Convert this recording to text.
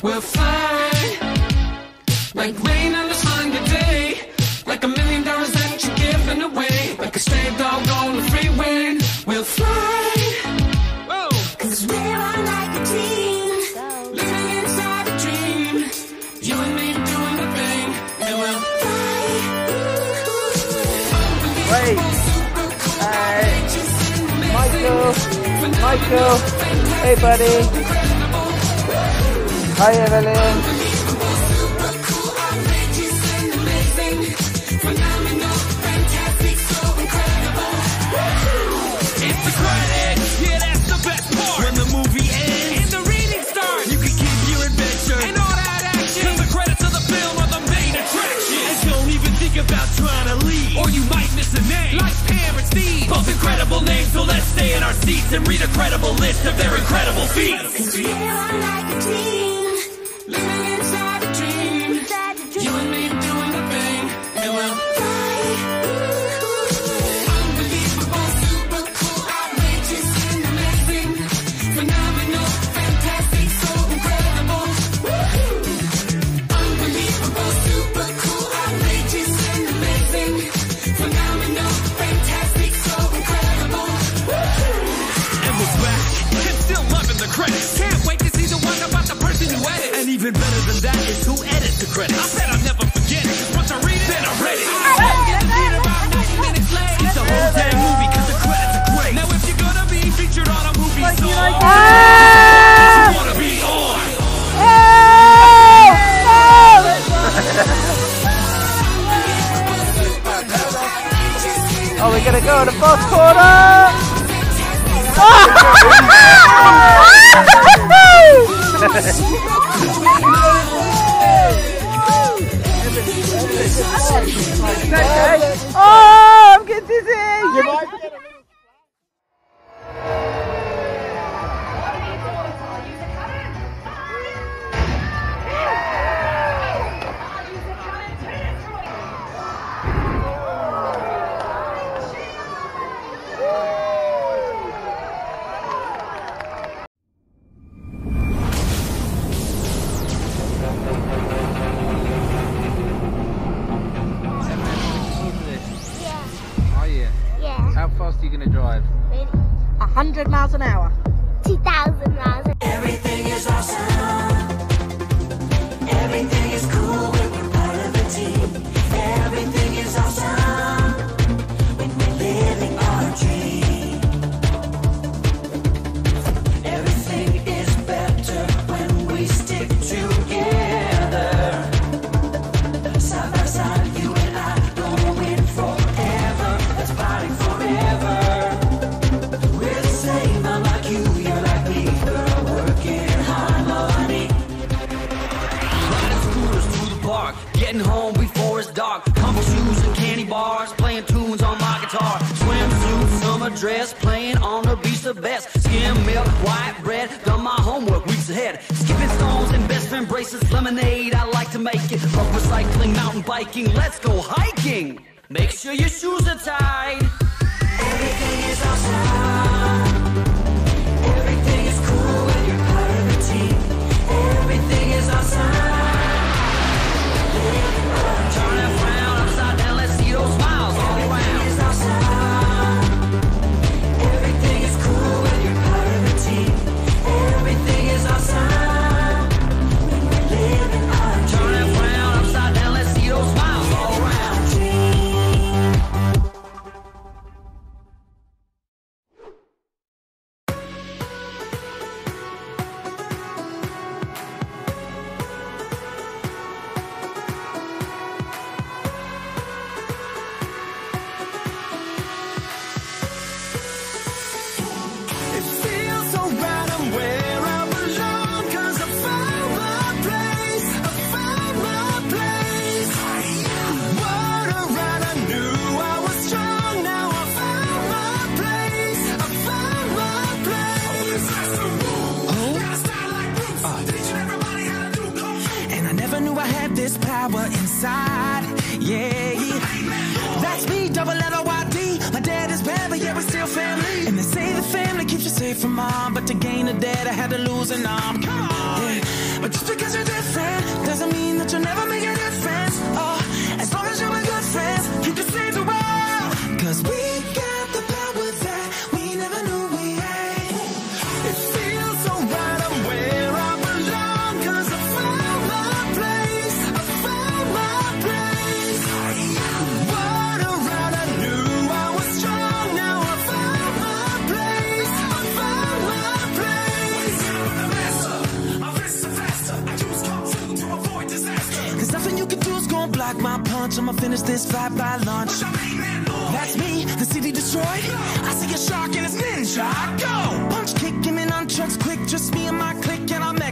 we'll fly. Like rain on a Sunday day, like $1 million that you're giving away. Like a stray dog on the freeway, we'll fly. Whoa. Cause we're all like a team, living inside a dream. You and me doing the thing, and we'll fly. Wait. Michael. Hey, buddy. Hi, Evelyn. It's the credit, yeah, that's the best part. When the movie ends and the reading starts, you can keep your adventure and all that action. Cause the credits of the film are the main attraction. And don't even think about trying to leave, or you might miss a name, like Pam and Steve. Both incredible names, so let's stay in our seats and read a credible list of their incredible feats. Cause we're all like a team, living inside a dream. You and me doing the thing, and we'll fly. Unbelievable, super cool, outrageous and amazing. Phenomenal, fantastic, so incredible. Unbelievable, super cool, outrageous and amazing. Phenomenal, fantastic, so incredible. And we're back, and still loving the credits. Can't wait to see the one about the person who edits. And even better than that is who edits the credits. I bet I'll never forget it, cause once I read it, then I read it. About 90 minutes late. It's a whole damn movie, cause the credits are great. Now if you're gonna be featured on a movie song, you wanna be on. Oh, we're gonna go in the fourth quarter! Oh, I'm getting dizzy! How fast are you going to drive? 100 miles an hour. 2,000 miles. Everything is awesome. Everything is cool when we're part of a team. Everything is awesome when we're living our dream. Everything is better when we stick together. Side by side, you and I gonna win forever. Let's party forever. We're the same, I'm like you, you're like me. We're working in harmony. Riding scooters through the park, getting home before it's dark. Combo shoes and candy bars, playing tunes on my guitar. Swimsuit, summer dress, playing on the beach the best. Skim milk, white bread, done my homework weeks ahead. Skipping stones and best friend bracelets, lemonade, I like to make it. Rope recycling, mountain biking, let's go hiking. Make sure your shoes are tied. Everything is awesome. Everything is cool when you're part of a team. Everything is awesome. Turn and frown upside down, let's see those smiles all around. Everything is awesome. Everything is cool when you're part of a team. Everything is awesome when we're living our dream. Turn and frown upside down, let's see those smiles all around. This power inside, yeah. That's me, double L-O-Y-D. My dad is bad, but yeah, we're still family. And they say the family keeps you safe from harm, but to gain a dad, I had to lose an arm. Come on, yeah. But just because you're my punch, I'ma finish this fight by lunch. That's me, the city destroyed. I see a shark and it's ninja. I go! Punch, kick him in on trucks quick. Just me and my clique, and I'll make